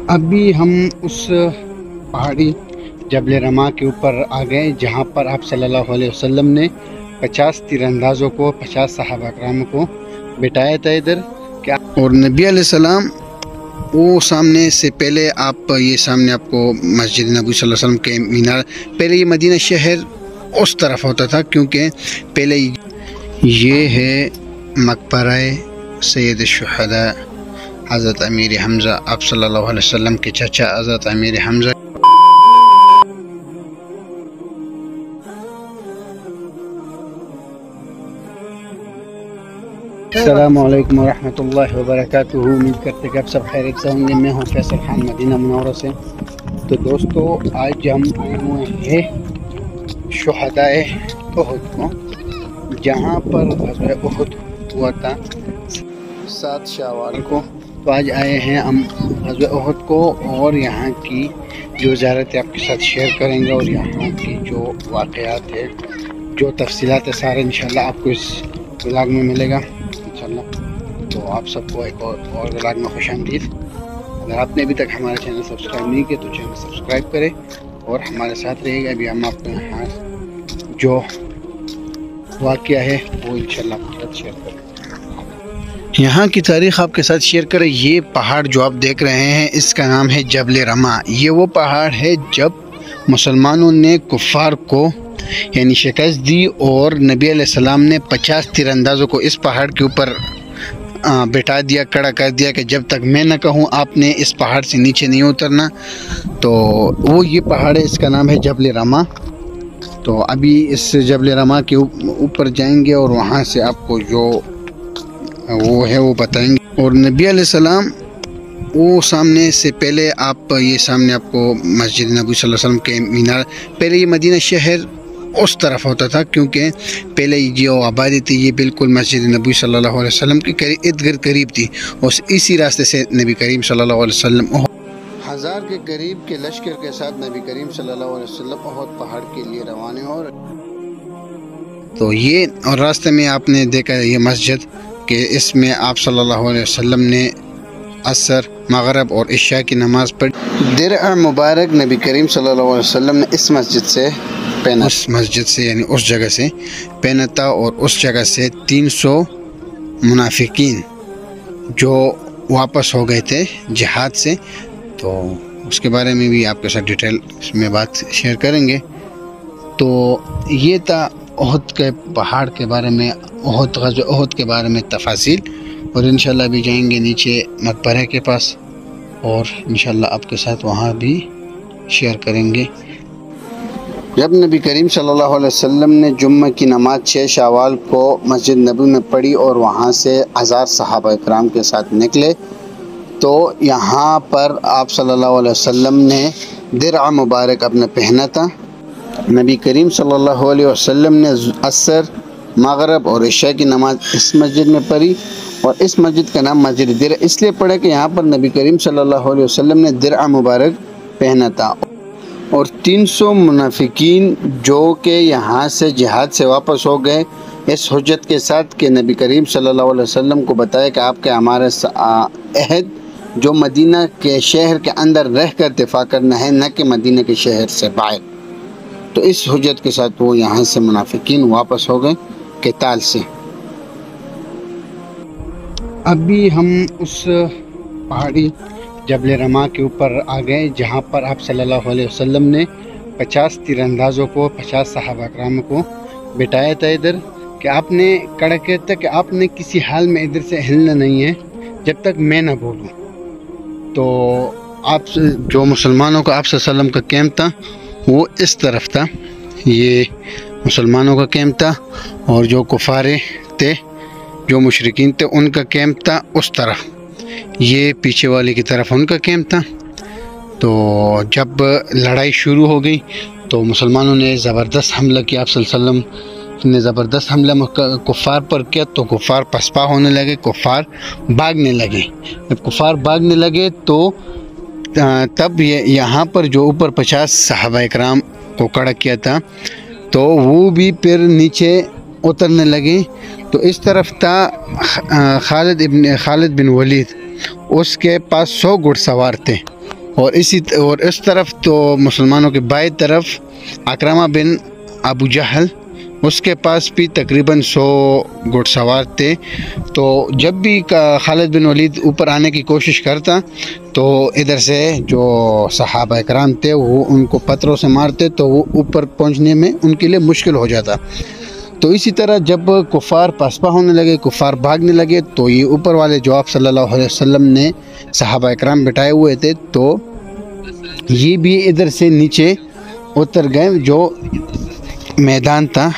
ابھی ہم اس پہاڑی جبل رما کے اوپر آ گئے جہاں پر آپ صلی اللہ علیہ وسلم نے 50 تیر اندازوں کو 50 صحابہ کرام کو بٹھایا تھا ادھر اور نبی علیہ السلام وہ سامنے سے پہلے آپ یہ سامنے آپ کو مسجد نبی صلی اللہ علیہ وسلم کے مینار، پہلے یہ مدینہ شہر اس طرف ہوتا تھا کیونکہ پہلے یہ ہے مقبرہ سید الشہداء حضرت امیر حمزہ، آپ صلی اللہ علیہ وسلم کے چچا حضرت امیر حمزہ۔ السلام علیکم ورحمۃ اللہ وبرکاتہ، امید کرتے کہ آپ سب خیریت سے ہوں گے۔ میں ہوں فیصل خان مدینہ منورہ سے۔ تو دوستو آج ہم آئے ہوئے ہیں شہداء احد کو، جہاں پر غزوہ احد ہوا تھا 7 شوال کو۔ تو آج آئے ہیں ہم غزوہ احد کو اور یہاں کی جو زیارت آپ کے ساتھ شیئر کریں گے، اور یہاں کی جو واقعات ہے، جو تفصیلات ہے، سارے انشاءاللہ آپ کو اس ولاگ میں ملے گا انشاءاللہ۔ تو آپ سب کو ایک اور ولاگ میں خوش آمدید۔ اگر آپ نے ابھی تک ہمارا چینل سبسکرائب نہیں کیا تو چینل سبسکرائب کریں اور ہمارے ساتھ رہے گا۔ ابھی ہم آپ کو یہاں جو واقعہ ہے وہ انشاءاللہ آپ کے ساتھ شیئر کریں، یہاں کی تاریخ آپ کے ساتھ شیئر کریں۔ یہ پہاڑ جو آپ دیکھ رہے ہیں اس کا نام ہے جبل رما۔ یہ وہ پہاڑ ہے جب مسلمانوں نے کفار کو یعنی شکست دی اور نبی علیہ السلام نے 50 تیر اندازوں کو اس پہاڑ کے اوپر بٹھا دیا، کھڑا کر دیا کہ جب تک میں نہ کہوں آپ نے اس پہاڑ سے نیچے نہیں اترنا۔ تو وہ یہ پہاڑ ہے، اس کا نام ہے جبل رما۔ تو ابھی اس جبل رما کے اوپر جائیں گے اور وہاں سے آپ کو جو وہ ہے وہ بتائیں گے۔ اور نبی علیہ السلام وہ سامنے سے پہلے آپ یہ سامنے آپ کو مسجد نبی صلی اللہ علیہ وسلم کے مینار، پہلے یہ مدینہ شہر اس طرف ہوتا تھا کیونکہ پہلے جو آبادی تھی یہ بالکل مسجد نبی صلی اللہ علیہ وسلم کے ارد گرد قریب تھی، اور اسی راستے سے نبی کریم صلی اللہ علیہ وسلم 1000 کے قریب کے لشکر کے ساتھ نبی کریم صلی اللہ علیہ وسلم احد پہاڑ کے لیے روانہ ہو رہے۔ تو یہ اور راستے میں آپ نے دیکھا یہ مسجد کہ اس میں آپ صلی اللہ علیہ وسلم نے عصر، مغرب اور عشاء کی نماز پڑھی۔ درع مبارک نبی کریم صلی اللہ علیہ وسلم نے اس مسجد سے پہنا، اس مسجد سے یعنی اس جگہ سے پہنا تھا، اور اس جگہ سے 300 منافقین جو واپس ہو گئے تھے جہاد سے، تو اس کے بارے میں بھی آپ کے ساتھ ڈیٹیل اس میں بات شیئر کریں گے۔ تو یہ تھا احد کے پہاڑ کے بارے میں، غزوہ احد کے بارے میں تفاصیل، اور انشاءاللہ بھی جائیں گے نیچے مقبرے کے پاس اور انشاءاللہ آپ کے ساتھ وہاں بھی شیئر کریں گے۔ جب نبی کریم صلی اللہ علیہ وسلم نے جمعہ کی نماز 6 شوال کو مسجد نبوی میں پڑھی اور وہاں سے 1000 صحابہ کرام کے ساتھ نکلے، تو یہاں پر آپ صلی اللہ علیہ وسلم نے درع مبارک اپنا پہنا تھا۔ نبی کریم صلی اللہ علیہ وسلم نے عصر، مغرب اور عشاء کی نماز اس مسجد میں پڑھی، اور اس مسجد کا نام مسجد درع اس لیے پڑھا کہ یہاں پر نبی کریم صلی اللہ علیہ وسلم نے درع مبارک پہنا تھا، اور 300 منافقین جو کہ یہاں سے جہاد سے واپس ہو گئے اس حجت کے ساتھ کہ نبی کریم صلی اللہ علیہ وسلم کو بتایا کہ آپ کے ہمارے عہد جو مدینہ کے شہر کے اندر رہ کر دفاع کرنا ہے، نہ کہ مدینہ کے شہر سے باہر۔ تو اس حجت کے ساتھ وہ یہاں سے منافقین واپس ہو گئے قتال سے۔ ابھی ہم اس پہاڑی جبل رما کے اوپر آ گئے جہاں پر آپ صلی اللہ علیہ وسلم نے 50 تیر اندازوں کو 50 صحابہ کرام کو بٹھایا تھا ادھر، کہ آپ نے کڑا کیا تھا کہ آپ نے کسی حال میں ادھر سے ہلنا نہیں ہے جب تک میں نہ بولوں۔ تو آپ جو مسلمانوں کا آپ صلی اللہ علیہ وسلم کا کیمپ تھا وہ اس طرف تھا، یہ مسلمانوں کا کیمپ تھا، اور جو کفارے تھے جو مشرکین تھے ان کا کیمپ تھا اس طرف، یہ پیچھے والے کی طرف ان کا کیمپ تھا۔ تو جب لڑائی شروع ہو گئی تو مسلمانوں نے زبردست حملہ کیا، آپ صلی اللہ علیہ وسلم نے زبردست حملہ کفار پر کیا، تو کفار پسپا ہونے لگے، کفار بھاگنے لگے۔ جب کفار بھاگنے لگے تو تب یہاں پر جو اوپر 50 صحابہ اکرام کو کھڑا کیا تھا تو وہ بھی پھر نیچے اترنے لگے۔ تو اس طرف تھا خالد بن ولید، اس کے پاس 100 گھڑ سوار تھے، اور اس طرف تو مسلمانوں کے بائیں طرف اکرمہ بن ابو جہل، اس کے پاس بھی تقریباً 100 گھڑ سوار تھے۔ تو جب بھی خالد بن ولید اوپر آنے کی کوشش کرتا تو ادھر سے جو صحابہ اکرام تھے وہ ان کو پتھروں سے مارتے، تو وہ اوپر پہنچنے میں ان کے لیے مشکل ہو جاتا۔ تو اسی طرح جب کفار پاسپا ہونے لگے، کفار بھاگنے لگے، تو یہ اوپر والے جو آپ صلی اللہ علیہ وسلم نے صحابہ اکرام بٹھائے ہوئے تھے، تو یہ بھی ادھر سے نیچے اتر گئے۔ جو میدان تھا،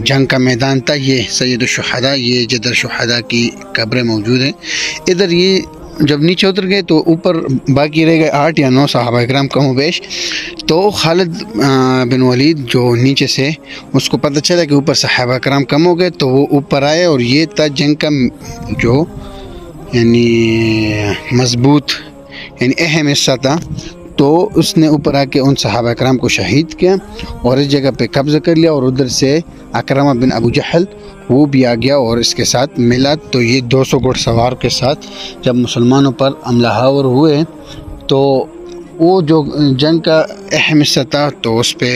جنگ کا میدان تھا، یہ سید الشہداء، یہ جدر شہداء کی قبریں موجود ہیں ادھر۔ یہ جب نیچے اتر گئے تو اوپر باقی رہ گئے 8 یا 9 صحابہ اکرام کم و بیش۔ تو خالد بن ولید جو نیچے سے اس کو پتہ چلا کہ اوپر صحابہ اکرام کم ہو گئے، تو وہ اوپر آئے، اور یہ تھا جنگ کا جو یعنی مضبوط یعنی اہم حصہ تھا۔ تو اس نے اوپر آ کے ان صحابہ اکرام کو شہید کیا اور اس جگہ پہ قبضہ کر لیا، اور ادھر سے اکرمہ بن ابو جہل وہ بھی آ گیا اور اس کے ساتھ ملا۔ تو یہ 200 گھڑ سوار کے ساتھ جب مسلمانوں پر حملہ آور ہوئے تو وہ جو جنگ کا اہم حصہ تھا تو اس پہ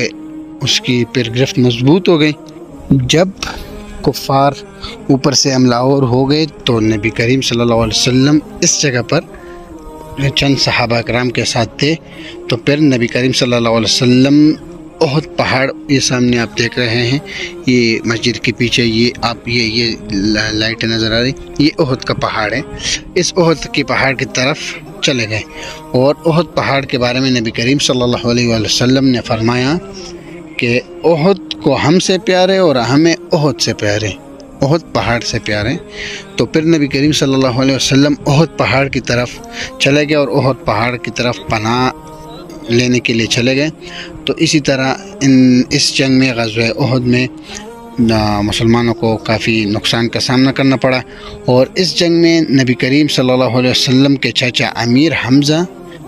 اس کی پھر گرفت مضبوط ہو گئی۔ جب کفار اوپر سے حملہ آور ہو گئے تو نبی کریم صلی اللہ علیہ وسلم اس جگہ پر چند صحابہ اکرام کے ساتھ تھے۔ تو پھر نبی کریم صلی اللہ علیہ وسلم احد پہاڑ، یہ سامنے آپ دیکھ رہے ہیں، یہ مسجد کے پیچھے یہ لائٹ نظر آ رہی، یہ احد کا پہاڑ ہے۔ اس احد کے پہاڑ کی طرف چلے گئے، اور احد پہاڑ کے بارے میں نبی کریم صلی اللہ علیہ وسلم نے فرمایا کہ احد کو ہم سے پیارے اور ہمیں احد سے پیارے، احد پہاڑ سے پیارے۔ تو پھر نبی کریم صلی اللہ علیہ وسلم احد پہاڑ کی طرف چلے گئے اور احد پہاڑ کی طرف پناہ لینے کے لیے چلے گئے۔ تو اسی طرح اس جنگ میں، غزوہ احد میں، مسلمانوں کو کافی نقصان کا سامنا کرنا پڑا، اور اس جنگ میں نبی کریم صلی اللہ علیہ وسلم کے چاچا امیر حمزہ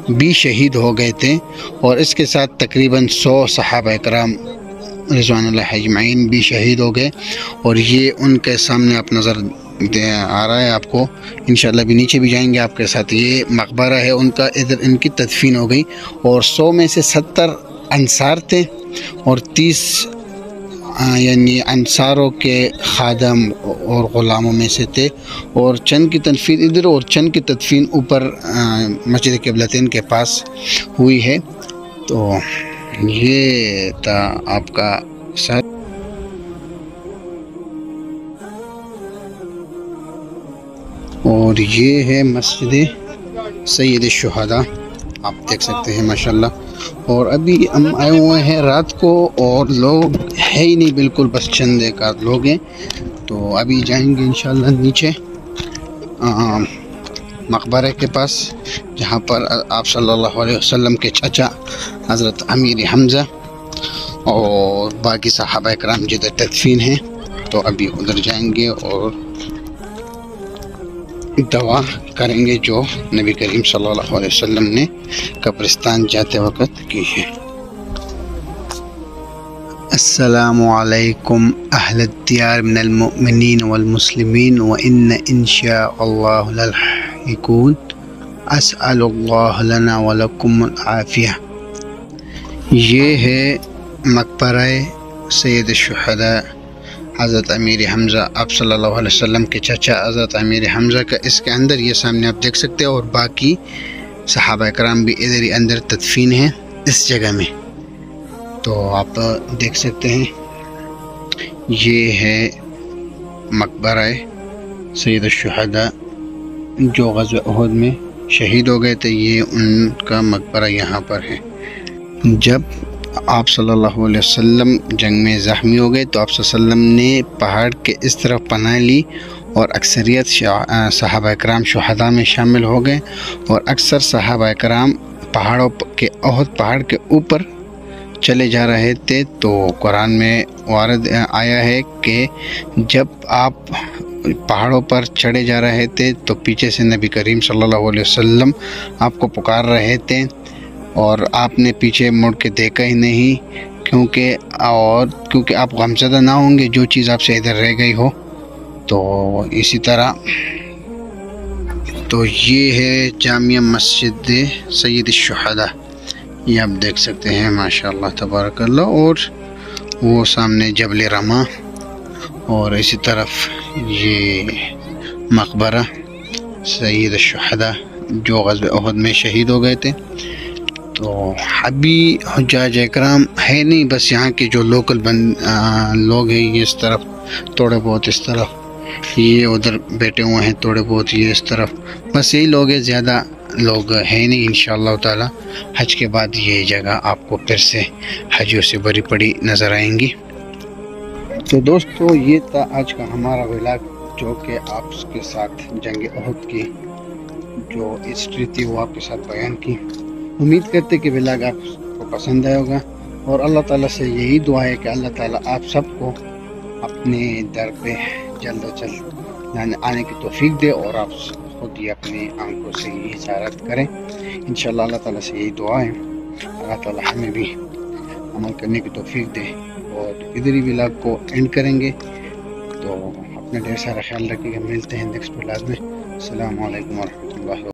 بھی شہید ہو گئے تھے، اور اس کے ساتھ تقریباً 100 صحابہ اکرام رضوان اللہ اجمعین بھی شہید ہو گئے۔ اور یہ ان کے سامنے آپ نظر آ رہا ہے آپ کو، انشاءاللہ بھی نیچے بھی جائیں گے آپ کے ساتھ۔ یہ مقبرہ ہے ان کا، ادھر ان کی تدفین ہو گئی، اور 100 میں سے 70 انصار تھے، اور 30 یعنی انصاروں کے خادم اور غلاموں میں سے تھے، اور چند کی تدفین ادھر اور چند کی تدفین اوپر مسجد قبلتین کے پاس ہوئی ہے۔ تو یہ تھا آپ کا ساتھ، اور یہ ہے مسجد سید الشہداء، آپ دیکھ سکتے ہیں ماشاءاللہ۔ اور ابھی ہم آئے ہوئے ہیں رات کو، اور لوگ ہے ہی نہیں بالکل، بس چند ایک آدھ لوگ ہیں۔ تو ابھی جائیں گے انشاءاللہ نیچے مقبرے کے پاس، جہاں پر آپ صلی اللہ علیہ وسلم کے چچا حضرت امیر حمزہ اور باقی صحابہ اکرام جدھر تدفین ہیں۔ تو ابھی ادھر جائیں گے اور دعا کریں گے جو نبی کریم صلی اللہ علیہ وسلم نے قبرستان جاتے وقت کی ہے۔ السلام علیکم اہل الدیار من المؤمنین والمسلمین وإن إن شاء اللہ للاحقون، اسأل اللہ لنا ولکم العافیہ۔ یہ ہے مقبرہ سید الشہداء حضرت امیر حمزہ، آپ صلی اللہ علیہ وسلم کے چچا حضرت امیر حمزہ کا۔ اس کے اندر یہ سامنے آپ دیکھ سکتے ہیں، اور باقی صحابہ اکرام بھی ادھر ہی اندر تدفین ہیں اس جگہ میں۔ تو آپ دیکھ سکتے ہیں یہ ہے مقبرہ سید الشہداء جو غزوہ احد میں شہید ہو گئے تھے، یہ ان کا مقبرہ یہاں پر ہے۔ جب آپ صلی اللہ علیہ وسلم جنگ میں زخمی ہو گئے تو آپ صلی اللہ علیہ وسلم نے پہاڑ کے اس طرف پناہ لی، اور اکثریت صحابہ اکرام شہداء میں شامل ہو گئے، اور اکثر صحابہ اکرام پہاڑوں کے احد پہاڑ کے اوپر چلے جا رہے تھے۔ تو قرآن میں وارد آیا ہے کہ جب آپ پہاڑوں پر چڑھے جا رہے تھے تو پیچھے سے نبی کریم صلی اللہ علیہ وسلم آپ کو پکار رہے تھے، اور آپ نے پیچھے مڑ کے دیکھا ہی نہیں، کیونکہ آپ غمزدہ نہ ہوں گے جو چیز آپ سے ادھر رہ گئی ہو۔ تو اسی طرح تو یہ ہے جامعہ مسجد سید الشہداء، یہ آپ دیکھ سکتے ہیں ماشاءاللہ تبارک اللہ، اور وہ سامنے جبل رما، اور اسی طرف یہ مقبرہ سید الشہداء جو غزوہ احد میں شہید ہو گئے تھے۔ تو ابھی حجاج اکرام ہے نہیں، بس یہاں کے جو لوکل لوگ ہیں یہ اس طرف تھوڑے بہت، اس طرف یہ ادھر بیٹھے ہوئے ہیں تھوڑے بہت، یہ اس طرف، بس یہی لوگ ہیں، زیادہ لوگ ہیں نہیں۔ انشاءاللہ تعالی حج کے بعد یہ جگہ آپ کو پھر سے حجوں سے بھری پڑی نظر آئیں گی۔ تو دوستو یہ تھا آج کا ہمارا ولاگ، جو کہ آپ کے ساتھ جنگ احد کی جو ہسٹری تھی وہ آپ کے ساتھ بیان کی۔ امید کرتے کہ ولاگ آپ کو پسند آئے ہوگا، اور اللہ تعالیٰ سے یہی دعا ہے کہ اللہ تعالیٰ آپ سب کو اپنے در پہ جلد از جلد آنے کی توفیق دے، اور آپ خود ہی اپنی آنکھوں سے یہ زیارت کریں انشاءاللہ۔ اللہ تعالیٰ سے یہی دعا ہے، اللہ تعالیٰ ہمیں بھی عمل کرنے کی توفیق دے۔ اور ادھر ہی ولاگ کو اینڈ کریں گے، تو اپنا ڈھیر سارا خیال رکھیے گا، ملتے ہیں نیکسٹ ولاگ میں۔ السلام علیکم ورحمۃ اللہ۔